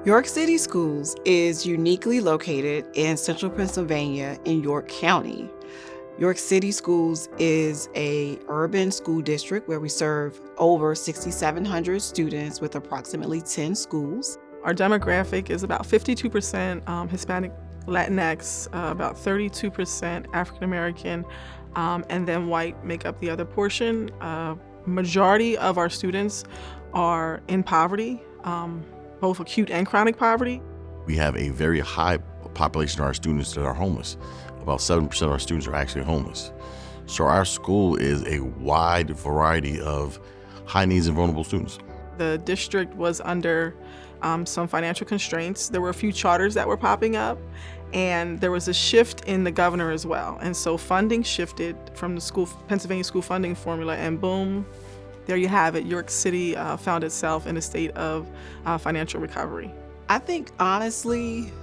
York City Schools is uniquely located in central Pennsylvania in York County. York City Schools is a urban school district where we serve over 6,700 students with approximately 10 schools. Our demographic is about 52% Hispanic, Latinx, about 32% African American, and then white make up the other portion. Majority of our students are in poverty, both acute and chronic poverty. We have a very high population of our students that are homeless. About 7% of our students are actually homeless. So our school is a wide variety of high needs and vulnerable students. The district was under some financial constraints. There were a few charters that were popping up, and there was a shift in the governor as well. And so funding shifted from the Pennsylvania school funding formula, and boom, there you have it. York City found itself in a state of financial recovery. I think, honestly,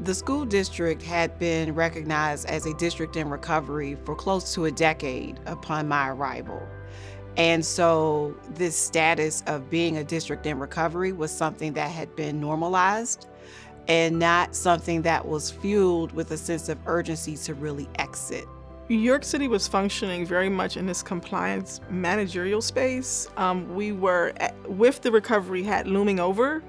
the school district had been recognized as a district in recovery for close to a decade upon my arrival. And so this status of being a district in recovery was something that had been normalized and not something that was fueled with a sense of urgency to really exit. York City was functioning very much in this compliance managerial space. We were, with the recovery hat looming over,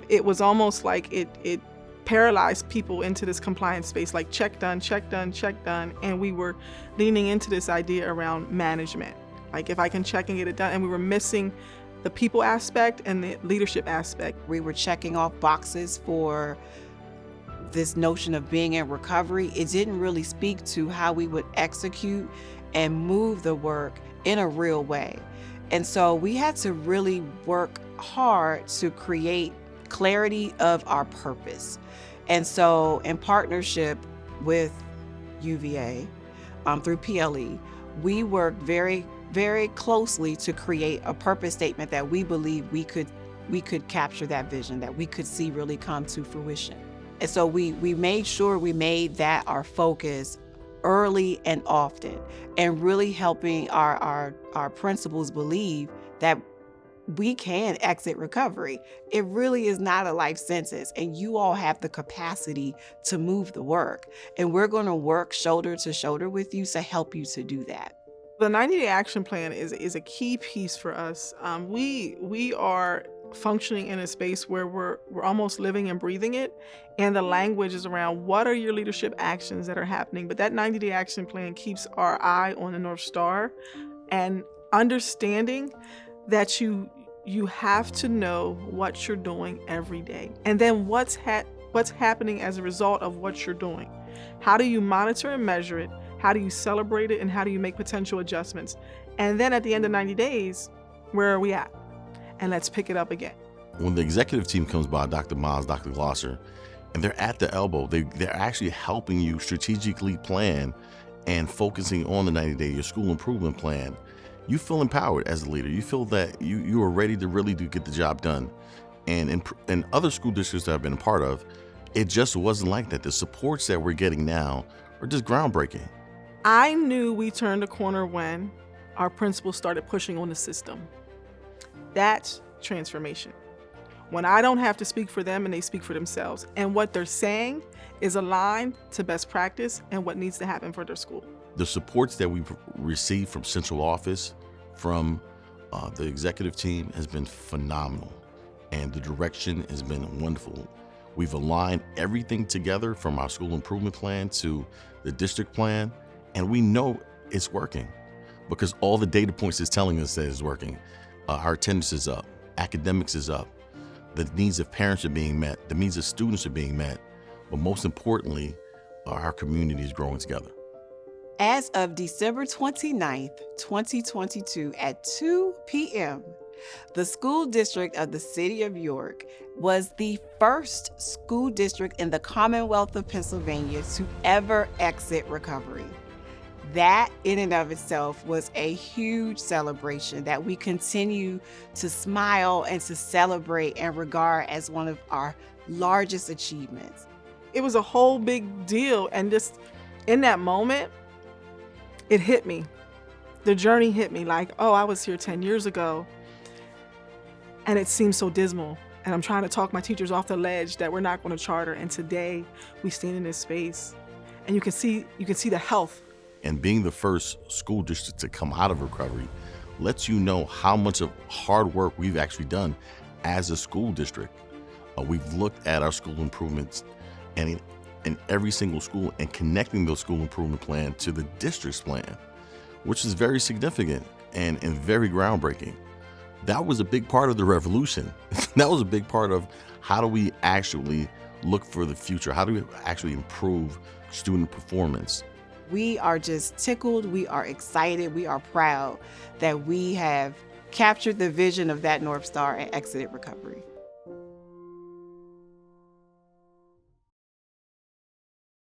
it was almost like it paralyzed people into this compliance space, like check done, check done, check done. And we were leaning into this idea around management. Like, if I can check and get it done, and we were missing the people aspect and the leadership aspect. We were checking off boxes for this notion of being in recovery. It didn't really speak to how we would execute and move the work in a real way. And so we had to really work hard to create clarity of our purpose. And so in partnership with UVA, through PLE, we worked very closely to create a purpose statement that we believe we could capture that vision, that we could see really come to fruition. And so we made sure we made that our focus early and often, and really helping our principals believe that we can exit recovery. It really is not a life sentence, and you all have the capacity to move the work. And we're going to work shoulder to shoulder with you to help you to do that. The 90-day action plan is a key piece for us. We are functioning in a space where we're almost living and breathing it, and the language is around what are your leadership actions that are happening. But that 90-day action plan keeps our eye on the North Star, and understanding that you have to know what you're doing every day, and then what's happening as a result of what you're doing. How do you monitor and measure it? How do you celebrate it? And how do you make potential adjustments? And then at the end of 90 days, where are we at? And let's pick it up again. When the executive team comes by, Dr. Miles, Dr. Gloster, and they're at the elbow, they're actually helping you strategically plan and focusing on the 90-day, your school improvement plan. You feel empowered as a leader. You feel that you are ready to really get the job done. And in other school districts that I've been a part of, it just wasn't like that. The supports that we're getting now are just groundbreaking. I knew we turned a corner when our principals started pushing on the system. That's transformation. When I don't have to speak for them and they speak for themselves, and what they're saying is aligned to best practice and what needs to happen for their school. The supports that we've received from central office, from the executive team, has been phenomenal, and the direction has been wonderful. We've aligned everything together, from our school improvement plan to the district plan, and we know it's working because all the data points is telling us that it's working. Our attendance is up, academics is up, the needs of parents are being met, the needs of students are being met, but most importantly, our community is growing together. As of December 29th, 2022 at 2 p.m., the school district of the city of York was the first school district in the Commonwealth of Pennsylvania to ever exit recovery. That in and of itself was a huge celebration that we continue to smile and to celebrate and regard as one of our largest achievements. It was a whole big deal, and just in that moment, it hit me. The journey hit me like, oh, I was here 10 years ago, and it seemed so dismal. And I'm trying to talk my teachers off the ledge that we're not going to charter. And today we stand in this space and you can see the health. And being the first school district to come out of recovery lets you know how much of hard work we've actually done as a school district. We've looked at our school improvements and in every single school and connecting those school improvement plan to the district's plan, which is very significant and very groundbreaking. That was a big part of the revolution. That was a big part of how do we actually look for the future? How do we actually improve student performance? We are just tickled. We are excited. We are proud that we have captured the vision of that North Star and exited recovery.